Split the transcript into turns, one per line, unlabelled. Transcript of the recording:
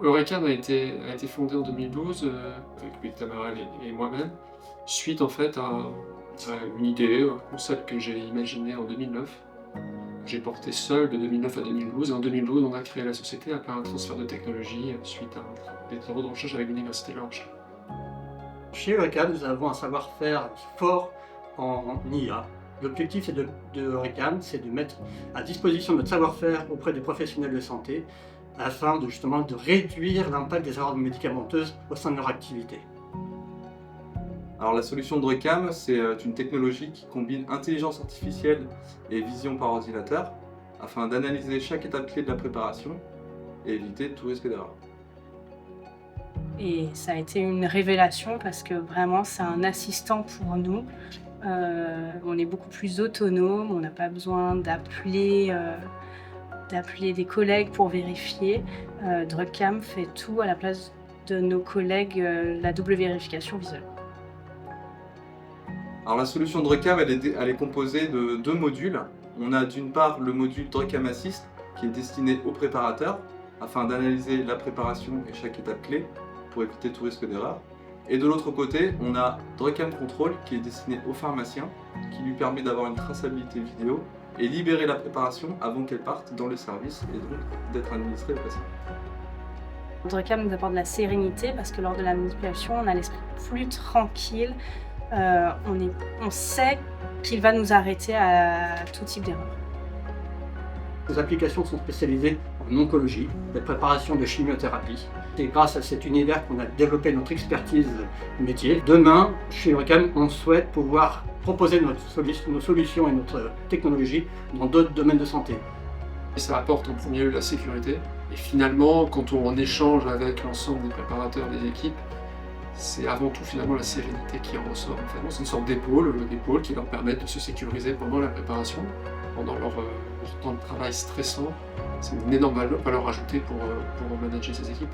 Eureka a été fondé en 2012, avec oui, Tamara et moi-même, suite en fait à une idée, un concept que j'ai imaginé en 2009, que j'ai porté seul de 2009 à 2012. Et en 2012, on a créé la société après un transfert de technologie, suite à des travaux de recherche avec l'Université de La Rochelle.
Chez Eureka, nous avons un savoir-faire fort en IA. L'objectif de Eureka, c'est de mettre à disposition notre savoir-faire auprès des professionnels de santé afin justement de réduire l'impact des erreurs médicamenteuses au sein de leur activité.
Alors la solution de Recam, c'est une technologie qui combine intelligence artificielle et vision par ordinateur afin d'analyser chaque étape clé de la préparation et éviter tout risque d'erreur.
Et ça a été une révélation parce que vraiment c'est un assistant pour nous. On est beaucoup plus autonome, on n'a pas besoin d'appeler des collègues pour vérifier. Drugcam fait tout à la place de nos collègues, la double vérification visuelle.
Alors la solution de Recam, elle est composée de deux modules. On a d'une part le module Recam Assist qui est destiné aux préparateurs afin d'analyser la préparation et chaque étape clé pour éviter tout risque d'erreur. Et de l'autre côté, on a Recam Control qui est destiné aux pharmaciens qui lui permet d'avoir une traçabilité vidéo et libérer la préparation avant qu'elle parte dans le service et donc d'être administrée au patient.
Drugcam nous apporte de la sérénité parce que lors de la manipulation, on a l'esprit plus tranquille. On sait qu'il va nous arrêter à tout type d'erreur.
Nos applications sont spécialisées en oncologie, la préparation de chimiothérapie. C'est grâce à cet univers qu'on a développé notre expertise métier. Demain, chez Eureka, on souhaite pouvoir proposer nos solutions et notre technologie dans d'autres domaines de santé.
Et ça apporte en premier lieu la sécurité. Et finalement, quand on échange avec l'ensemble des préparateurs, des équipes, c'est avant tout finalement la sérénité qui en ressort. En fait, c'est une sorte d'épaule qui leur permettent de se sécuriser pendant la préparation, pendant leur temps de travail stressant. C'est une énorme valeur ajoutée pour manager ces équipes.